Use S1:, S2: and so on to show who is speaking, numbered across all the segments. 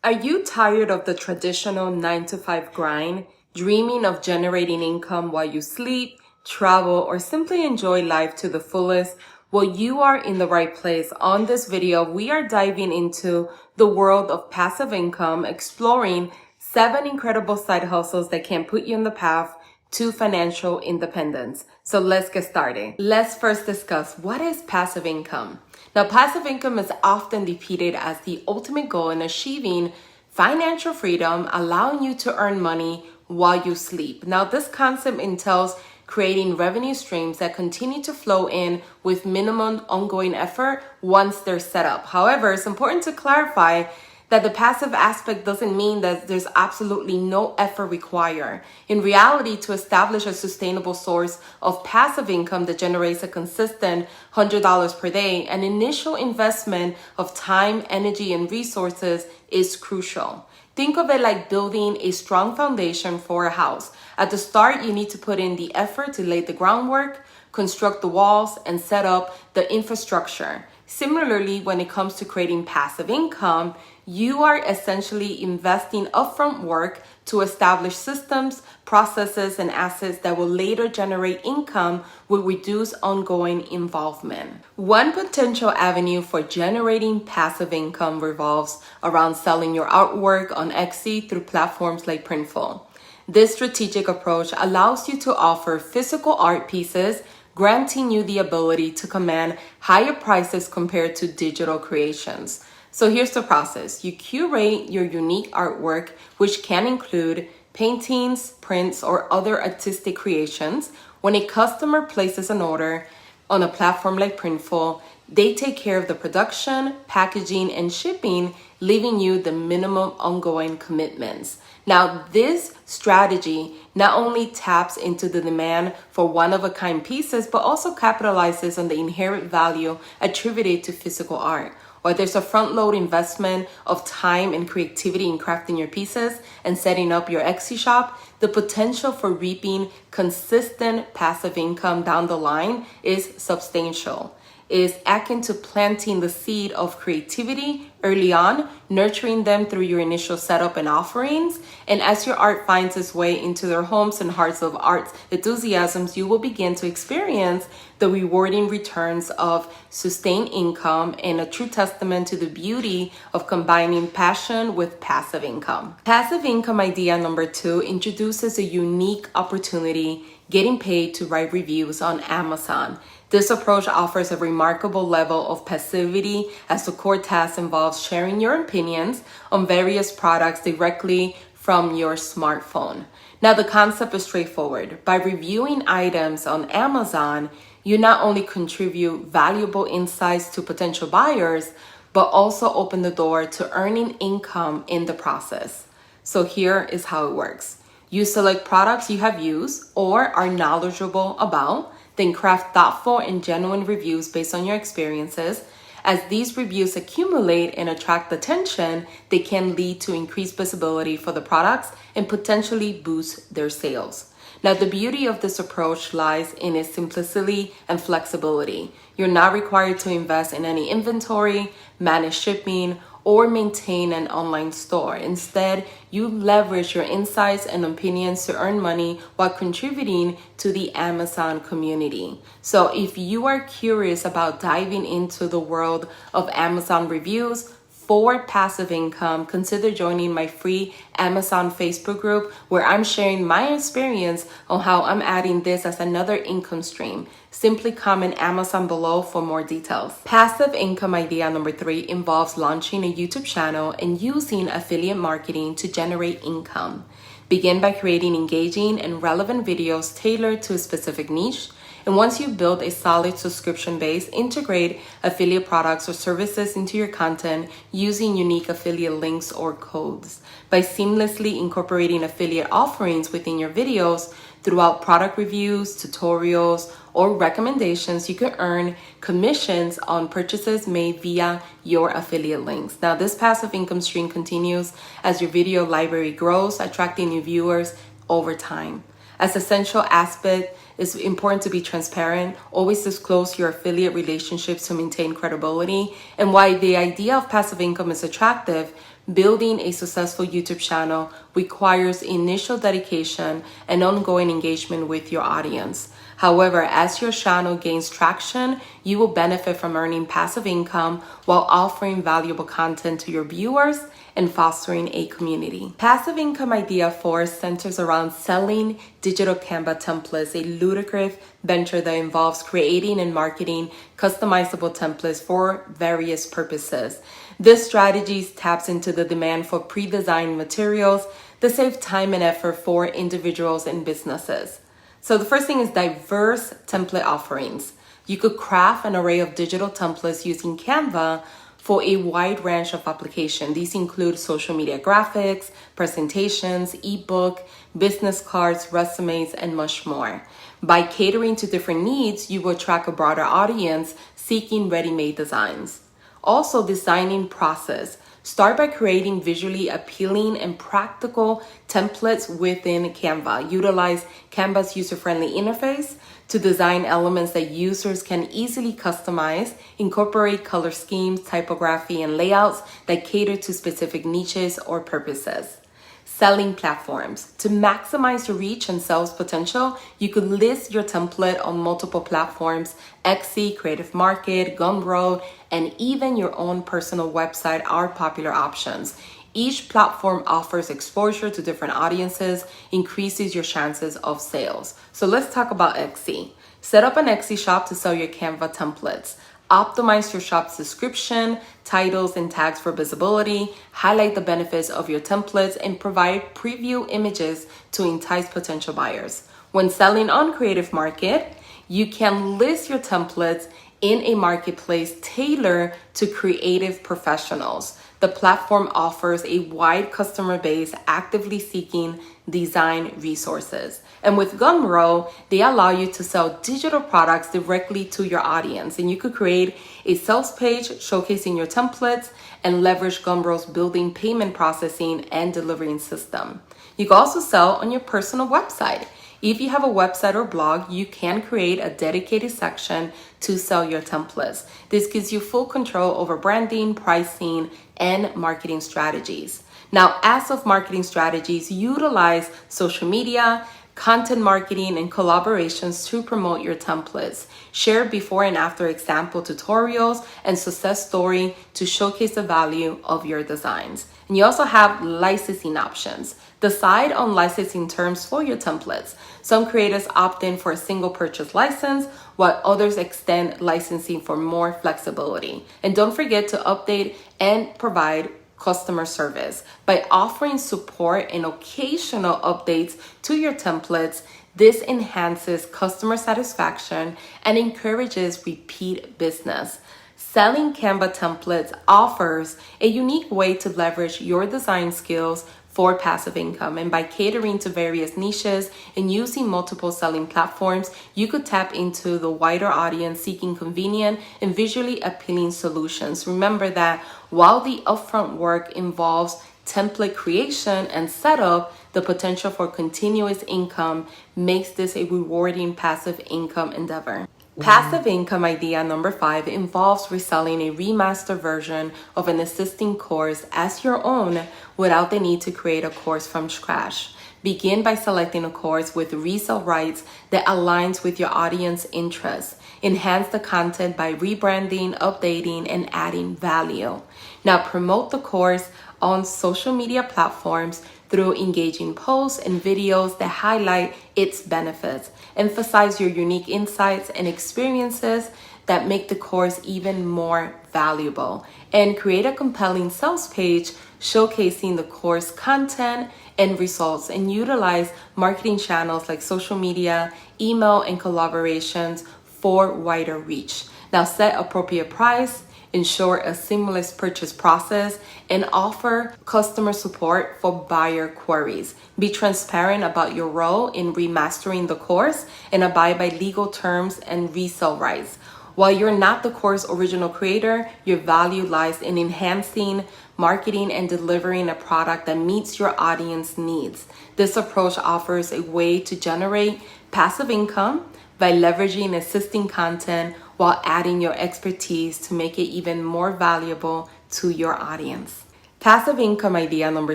S1: Are you tired of the traditional 9 to 5 grind, dreaming of generating income while you sleep, travel, or simply enjoy life to the fullest? Well, you are in the right place. On this video, we are diving into the world of passive income, exploring 7 incredible side hustles that can put you on the path to financial independence. So let's get started. Let's first discuss what is passive income. Now, passive income is often depicted as the ultimate goal in achieving financial freedom, allowing you to earn money while you sleep. Now, this concept entails creating revenue streams that continue to flow in with minimum ongoing effort once they're set up. However, it's important to clarify that the passive aspect doesn't mean that there's absolutely no effort required. In reality, to establish a sustainable source of passive income that generates a consistent $100 per day, an initial investment of time, energy, and resources is crucial. Think of it like building a strong foundation for a house. At the start, you need to put in the effort to lay the groundwork, construct the walls, and set up the infrastructure. Similarly, when it comes to creating passive income, you are essentially investing upfront work to establish systems, processes, and assets that will later generate income with reduced ongoing involvement. One potential avenue for generating passive income revolves around selling your artwork on Etsy through platforms like Printful. This strategic approach allows you to offer physical art pieces, granting you the ability to command higher prices compared to digital creations. So here's the process. You curate your unique artwork, which can include paintings, prints, or other artistic creations. When a customer places an order on a platform like Printful, they take care of the production, packaging, and shipping, leaving you the minimum ongoing commitments. Now, this strategy not only taps into the demand for one-of-a-kind pieces, but also capitalizes on the inherent value attributed to physical art. Or there's a front-load investment of time and creativity in crafting your pieces and setting up your Etsy shop, the potential for reaping consistent passive income down the line is substantial. Is akin to planting the seed of creativity early on, nurturing them through your initial setup and offerings. And as your art finds its way into their homes and hearts of art enthusiasms, you will begin to experience the rewarding returns of sustained income and a true testament to the beauty of combining passion with passive income. Passive income idea number 2 introduces a unique opportunity: getting paid to write reviews on Amazon. This approach offers a remarkable level of passivity as the core task involves sharing your opinions on various products directly from your smartphone. Now, the concept is straightforward. By reviewing items on Amazon, you not only contribute valuable insights to potential buyers, but also open the door to earning income in the process. So here is how it works. You select products you have used or are knowledgeable about, then craft thoughtful and genuine reviews based on your experiences. As these reviews accumulate and attract attention, they can lead to increased visibility for the products and potentially boost their sales. Now, the beauty of this approach lies in its simplicity and flexibility. You're not required to invest in any inventory, manage shipping, or maintain an online store. Instead, you leverage your insights and opinions to earn money while contributing to the Amazon community. So if you are curious about diving into the world of Amazon reviews for passive income, consider joining my free Amazon Facebook group, where I'm sharing my experience on how I'm adding this as another income stream. Simply comment Amazon below for more details. Passive income idea number 3 involves launching a YouTube channel and using affiliate marketing to generate income. Begin by creating engaging and relevant videos tailored to a specific niche. And once you build a solid subscription base, integrate affiliate products or services into your content using unique affiliate links or codes. By seamlessly incorporating affiliate offerings within your videos throughout product reviews, tutorials, or recommendations, you can earn commissions on purchases made via your affiliate links. Now, this passive income stream continues as your video library grows, attracting new viewers over time. As essential aspect, it's important to be transparent. Always disclose your affiliate relationships to maintain credibility. And while the idea of passive income is attractive, building a successful YouTube channel requires initial dedication and ongoing engagement with your audience. However, as your channel gains traction, you will benefit from earning passive income while offering valuable content to your viewers and fostering a community. Passive income idea 4 centers around selling digital Canva templates, a lucrative venture that involves creating and marketing customizable templates for various purposes. This strategy taps into the demand for pre-designed materials that save time and effort for individuals and businesses. So the first thing is diverse template offerings. You could craft an array of digital templates using Canva for a wide range of applications. These include social media graphics, presentations, ebook, business cards, resumes, and much more. By catering to different needs, you will attract a broader audience seeking ready-made designs. Also, designing process. Start by creating visually appealing and practical templates within Canva. Utilize Canva's user-friendly interface to design elements that users can easily customize. Incorporate color schemes, typography, and layouts that cater to specific niches or purposes. Selling platforms. To maximize your reach and sales potential, you could list your template on multiple platforms. Etsy, Creative Market, Gumroad, and even your own personal website are popular options. Each platform offers exposure to different audiences, increases your chances of sales. So let's talk about Etsy. Set up an Etsy shop to sell your Canva templates. Optimize your shop's description, titles, and tags for visibility. Highlight the benefits of your templates and provide preview images to entice potential buyers. When selling on Creative Market, you can list your templates in a marketplace tailored to creative professionals. The platform offers a wide customer base actively seeking design resources. And with Gumroad, they allow you to sell digital products directly to your audience. And you could create a sales page showcasing your templates and leverage Gumroad's building payment processing and delivering system. You can also sell on your personal website. If you have a website or blog, you can create a dedicated section to sell your templates. This gives you full control over branding, pricing, and marketing strategies. Now, as of marketing strategies, utilize social media, content marketing, and collaborations to promote your templates. Share before and after example tutorials and success story to showcase the value of your designs. And you also have licensing options. Decide on licensing terms for your templates. Some creators opt in for a single purchase license, while others extend licensing for more flexibility. And don't forget to update and provide customer service. By offering support and occasional updates to your templates, this enhances customer satisfaction and encourages repeat business. Selling Canva templates offers a unique way to leverage your design skills for passive income. And by catering to various niches and using multiple selling platforms, you could tap into the wider audience seeking convenient and visually appealing solutions. Remember that while the upfront work involves template creation and setup, the potential for continuous income makes this a rewarding passive income endeavor. Passive income idea number 5 involves reselling a remastered version of an existing course as your own without the need to create a course from scratch. Begin by selecting a course with resale rights that aligns with your audience interests. Enhance the content by rebranding, updating, and adding value. Now promote the course on social media platforms through engaging posts and videos that highlight its benefits. Emphasize your unique insights and experiences that make the course even more valuable. And create a compelling sales page showcasing the course content and results, and utilize marketing channels like social media, email, and collaborations for wider reach. Now set appropriate price, ensure a seamless purchase process, and offer customer support for buyer queries. Be transparent about your role in remastering the course and abide by legal terms and resale rights. While you're not the course original creator, your value lies in enhancing, marketing, and delivering a product that meets your audience needs. This approach offers a way to generate passive income by leveraging existing content while adding your expertise to make it even more valuable to your audience. Passive income idea number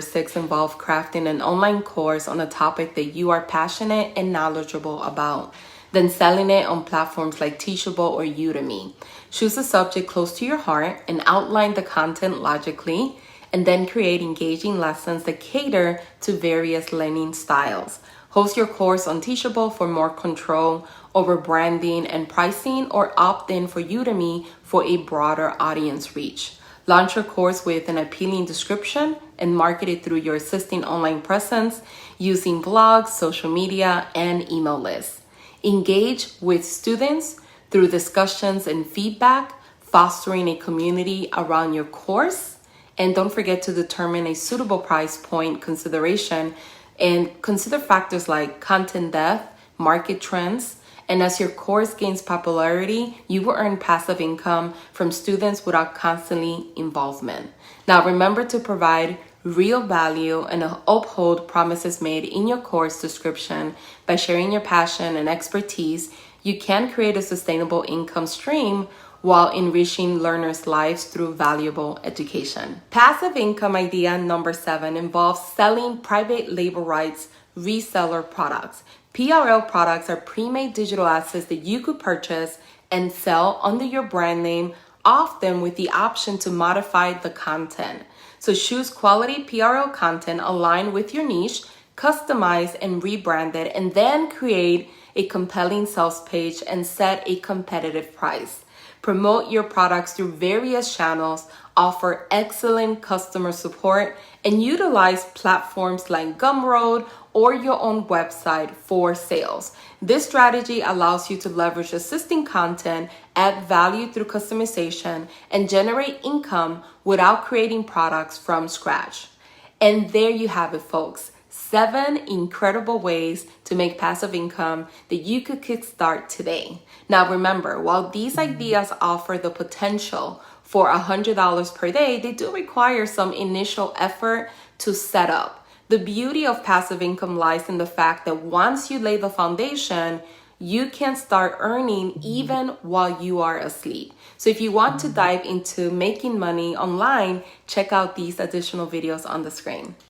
S1: 6 involves crafting an online course on a topic that you are passionate and knowledgeable about, then selling it on platforms like Teachable or Udemy. Choose a subject close to your heart and outline the content logically, and then create engaging lessons that cater to various learning styles. Host your course on Teachable for more control over branding and pricing, or opt in for Udemy for a broader audience reach. Launch your course with an appealing description and market it through your existing online presence using blogs, social media, and email lists. Engage with students through discussions and feedback, fostering a community around your course. And don't forget to determine a suitable price point consideration and consider factors like content depth, market trends, and as your course gains popularity, you will earn passive income from students without constantly involvement. Now, remember to provide real value and uphold promises made in your course description. By sharing your passion and expertise, you can create a sustainable income stream while enriching learners' lives through valuable education. Passive income idea number 7 involves selling private label rights reseller products. PRL products are pre-made digital assets that you could purchase and sell under your brand name, often with the option to modify the content. So choose quality PRL content aligned with your niche, customize and rebrand it, and then create a compelling sales page and set a competitive price. Promote your products through various channels, offer excellent customer support, and utilize platforms like Gumroad or your own website for sales. This strategy allows you to leverage existing content, add value through customization, and generate income without creating products from scratch. And there you have it, folks. 7 incredible ways to make passive income that you could kickstart today. Now remember, while these ideas offer the potential for $100 per day, they do require some initial effort to set up. The beauty of passive income lies in the fact that once you lay the foundation, you can start earning even while you are asleep. So if you want to dive into making money online, check out these additional videos on the screen.